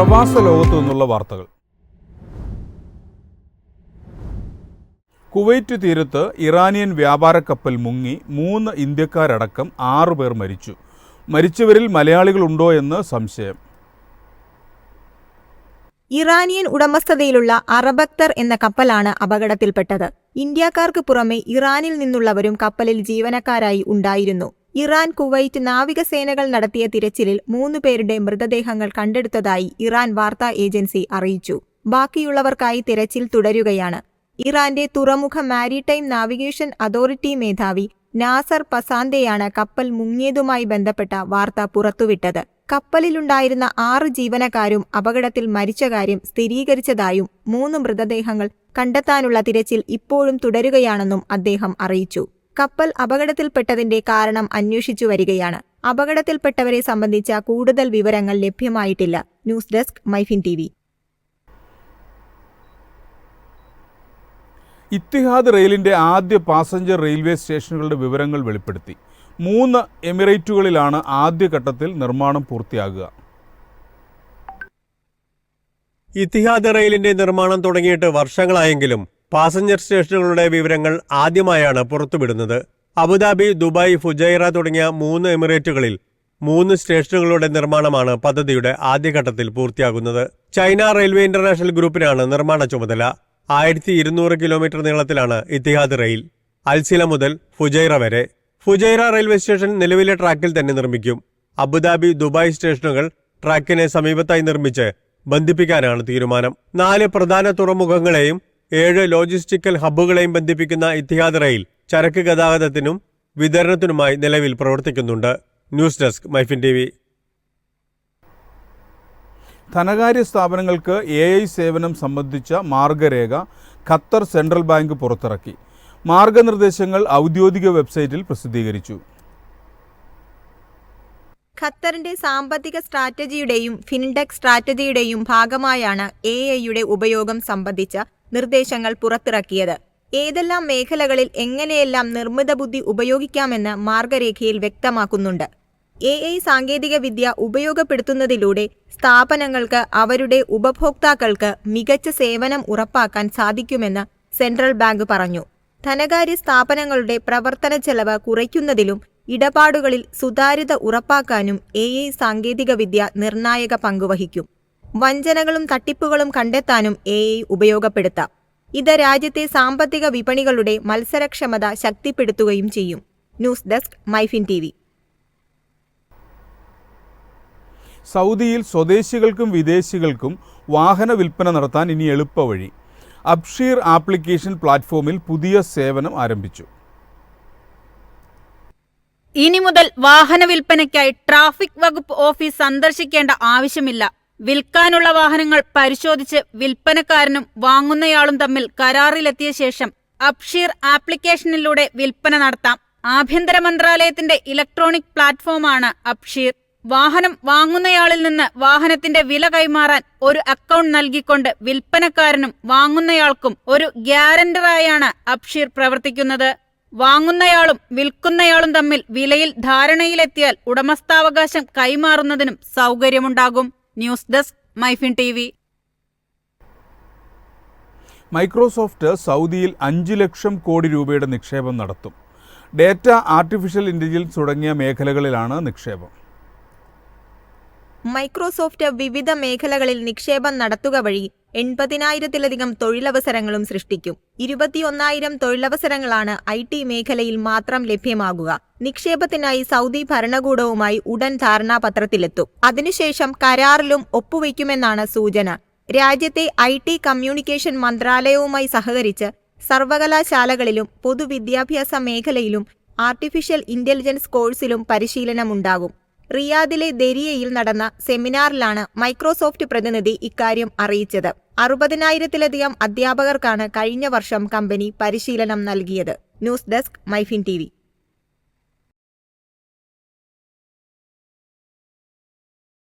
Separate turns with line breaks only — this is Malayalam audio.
പ്രവാസ ലോകത്തു നിന്നുള്ള വാർത്തകൾ. കുവൈറ്റ് തീരത്ത് ഇറാനിയൻ വ്യാപാര കപ്പൽ മുങ്ങി 3 ഇന്ത്യക്കാരടക്കം 6 പേർ മരിച്ചു. മരിച്ചവരിൽ മലയാളികളുണ്ടോ എന്ന് സംശയം.
ഇറാനിയൻ ഉടമസ്ഥതയിലുള്ള അറബക്തർ എന്ന കപ്പലാണ് അപകടത്തിൽപ്പെട്ടത്. ഇന്ത്യക്കാർക്ക് പുറമെ ഇറാനിൽ നിന്നുള്ളവരും കപ്പലിൽ ജീവനക്കാരായി ഉണ്ടായിരുന്നു. ഇറാൻ കുവൈറ്റ് നാവികസേനകൾ നടത്തിയ തിരച്ചിലിൽ 3 പേരുടെ മൃതദേഹങ്ങൾ കണ്ടെടുത്തതായി ഇറാൻ വാർത്താ ഏജൻസി അറിയിച്ചു. ബാക്കിയുള്ളവർക്കായി തിരച്ചിൽ തുടരുകയാണ്. ഇറാന്റെ തുറമുഖ മാരിടൈം നാവിഗേഷൻ അതോറിറ്റി മേധാവി നാസർ പസാന്തെയാണ് കപ്പൽ മുങ്ങിയതുമായി ബന്ധപ്പെട്ട വാർത്ത പുറത്തുവിട്ടത്. കപ്പലിലുണ്ടായിരുന്ന 6 ജീവനക്കാരും അപകടത്തിൽ മരിച്ച കാര്യം സ്ഥിരീകരിച്ചതായും 3 മൃതദേഹങ്ങൾ കണ്ടെത്താനുള്ള തിരച്ചിൽ ഇപ്പോഴും തുടരുകയാണെന്നും അദ്ദേഹം അറിയിച്ചു. കപ്പൽ അപകടത്തിൽപ്പെട്ടതിന്റെ കാരണം അന്വേഷിച്ചു വരികയാണ്. അപകടത്തിൽപ്പെട്ടവരെ സംബന്ധിച്ച കൂടുതൽ വിവരങ്ങൾ ലഭ്യമായിട്ടില്ല. News desk MyFin TV.
Etihad റെയിലിന്റെ ആദ്യ പാസഞ്ചർ റെയിൽവേ സ്റ്റേഷനുകളുടെ വിവരങ്ങൾ വെളിപ്പെടുത്തി. 3 എമിറേറ്റുകളിലാണ് ആദ്യഘട്ടത്തിൽ നിർമ്മാണം പൂർത്തിയാകുക.
ഇത്തിഹാദ് റെയിലിന്റെ നിർമ്മാണം തുടങ്ങിയിട്ട് വർഷങ്ങളായെങ്കിലും പാസഞ്ചർ സ്റ്റേഷനുകളുടെ വിവരങ്ങൾ ആദ്യമായാണ് പുറത്തുവിടുന്നത്. അബുദാബി, ദുബായ്, ഫുജൈറ തുടങ്ങിയ 3 എമിറേറ്റുകളിൽ 3 സ്റ്റേഷനുകളുടെ നിർമ്മാണമാണ് പദ്ധതിയുടെ ആദ്യഘട്ടത്തിൽ പൂർത്തിയാകുന്നത്. ചൈന റെയിൽവേ ഇന്റർനാഷണൽ ഗ്രൂപ്പിനാണ് നിർമ്മാണ ചുമതല. 1200 കിലോമീറ്റർ നീളത്തിലാണ് ഇത്തിഹാദ് റെയിൽ. അൽസില മുതൽ ഫുജൈറ വരെ. ഫുജൈറ റെയിൽവേ സ്റ്റേഷൻ നിലവിലെ ട്രാക്കിൽ തന്നെ നിർമ്മിക്കും. അബുദാബി, ദുബായ് സ്റ്റേഷനുകൾ ട്രാക്കിനെ സമീപത്തായി നിർമ്മിച്ച് ബന്ധിപ്പിക്കാനാണ് തീരുമാനം. 4 പ്രധാന തുറമുഖങ്ങളെയും 7 ലോജിസ്റ്റിക്കൽ ഹബ്ബുകളെയും ബന്ധിപ്പിക്കുന്ന ഇത്തിഹാദ് റെയിൽ ചരക്ക് ഗതാഗതത്തിനും വിതരണത്തിനുമായി നിലവിൽ പ്രവർത്തിക്കുന്നുണ്ട്. News desk MyFin TV.
ധനകാര്യ സ്ഥാപനങ്ങൾക്ക് AI സേവനം സംബന്ധിച്ച മാർഗരേഖ ഖത്തർ സെൻട്രൽ ബാങ്ക് പുറത്തിറക്കി. മാർഗനിർദ്ദേശങ്ങൾ ഔദ്യോഗിക വെബ്സൈറ്റിൽ പ്രസിദ്ധീകരിച്ചു.
ഖത്തറിന്റെ സാമ്പത്തിക സ്ട്രാറ്റജിയുടെയും ഫിൻടെക് സ്ട്രാറ്റജിയുടെയും ഭാഗമായാണ് AI-യുടെ ഉപയോഗം സംബന്ധിച്ച നിർദ്ദേശങ്ങൾ പുറത്തിറക്കിയത്. ഏതെല്ലാം മേഖലകളിൽ എങ്ങനെയെല്ലാം നിർമ്മിത ബുദ്ധി ഉപയോഗിക്കാമെന്ന് മാർഗരേഖയിൽ വ്യക്തമാക്കുന്നുണ്ട്. AI സാങ്കേതിക വിദ്യ ഉപയോഗപ്പെടുത്തുന്നതിലൂടെ സ്ഥാപനങ്ങൾക്ക് അവരുടെ ഉപഭോക്താക്കൾക്ക് മികച്ച സേവനം ഉറപ്പാക്കാൻ സാധിക്കുമെന്ന് സെൻട്രൽ ബാങ്ക് പറഞ്ഞു. ധനകാര്യ സ്ഥാപനങ്ങളുടെ പ്രവർത്തന ചെലവ് കുറയ്ക്കുന്നതിലും ഇടപാടുകളിൽ സുതാര്യത ഉറപ്പാക്കാനും AI സാങ്കേതിക വിദ്യ നിർണായക പങ്കുവഹിക്കും. വഞ്ചനകളും തട്ടിപ്പുകളും കണ്ടെത്താനും AI ഉപയോഗപ്പെടുത്താം. ഇത് രാജ്യത്തെ സാമ്പത്തിക വിപണികളുടെ മത്സരക്ഷമത ശക്തിപ്പെടുത്തുകയും ചെയ്യും. News desk MyFin TV.
സൗദിയിൽ സ്വദേശികൾക്കും വിദേശികൾക്കും വാഹന വിൽപ്പന നടത്താൻ ഇനി എളുപ്പവഴി. അബ്ഷീർ ആപ്ലിക്കേഷൻ പ്ലാറ്റ്ഫോമിൽ പുതിയ സേവനം ആരംഭിച്ചു.
ഇനി മുതൽ വാഹന വിൽപ്പനയ്ക്കായി ട്രാഫിക് വകുപ്പ് ഓഫീസ് സന്ദർശിക്കേണ്ട ആവശ്യമില്ല. വിൽക്കാനുള്ള വാഹനങ്ങൾ പരിശോധിച്ച് വിൽപ്പനക്കാരനും വാങ്ങുന്നയാളും തമ്മിൽ കരാറിലെത്തിയ ശേഷം അബ്ഷീർ ആപ്ലിക്കേഷനിലൂടെ വിൽപ്പന നടത്താം. ആഭ്യന്തര മന്ത്രാലയത്തിന്റെ ഇലക്ട്രോണിക് പ്ലാറ്റ്ഫോമാണ് അബ്ഷീർ. വാഹനം വാങ്ങുന്നയാളിൽ നിന്ന് വാഹനത്തിന്റെ വില കൈമാറാൻ ഒരു അക്കൗണ്ട് നൽകിക്കൊണ്ട് വിൽപ്പനക്കാരനും വാങ്ങുന്നയാൾക്കും ഒരു ഗ്യാരണ്ടറായാണ് അബ്ഷീർ പ്രവർത്തിക്കുന്നത്. വാങ്ങുന്നയാളും വിൽക്കുന്നയാളും തമ്മിൽ വിലയിൽ ധാരണയിലെത്തിയാൽ ഉടമസ്ഥാവകാശം കൈമാറുന്നതിനും സൗകര്യമുണ്ടാകും. News desk MyFin TV.
Microsoft സൗദിയിൽ 5 ലക്ഷം കോടി രൂപയുടെ നിക്ഷേപം നടത്തും. ഡേറ്റ, ആർട്ടിഫിഷ്യൽ ഇന്റലിജൻസ് തുടങ്ങിയ മേഖലകളിലാണ് നിക്ഷേപം.
മൈക്രോസോഫ്റ്റ് വിവിധ മേഖലകളിൽ നിക്ഷേപം നടത്തുക വഴി 80,000-ലധികം തൊഴിലവസരങ്ങളും സൃഷ്ടിക്കും. 21,000 തൊഴിലവസരങ്ങളാണ് IT മേഖലയിൽ മാത്രം ലഭ്യമാകുക. നിക്ഷേപത്തിനായി സൗദി ഭരണകൂടവുമായി ഉടൻ ധാരണാപത്രത്തിലെത്തും. അതിനുശേഷം കരാറിലും ഒപ്പുവയ്ക്കുമെന്നാണ് സൂചന. രാജ്യത്തെ IT കമ്മ്യൂണിക്കേഷൻ മന്ത്രാലയവുമായി സഹകരിച്ച് സർവകലാശാലകളിലും പൊതുവിദ്യാഭ്യാസ മേഖലയിലും ആർട്ടിഫിഷ്യൽ ഇന്റലിജൻസ് കോഴ്സിലും പരിശീലനമുണ്ടാകും. റിയാദിലെ ദരിയയിൽ നടന്ന സെമിനാറിലാണ് മൈക്രോസോഫ്റ്റ് പ്രതിനിധി ഇക്കാര്യം അറിയിച്ചത്. 60,000-ലധികം അധ്യാപകർക്കാണ് കഴിഞ്ഞ വർഷം കമ്പനി പരിശീലനം നൽകിയത്. News desk MyFin TV.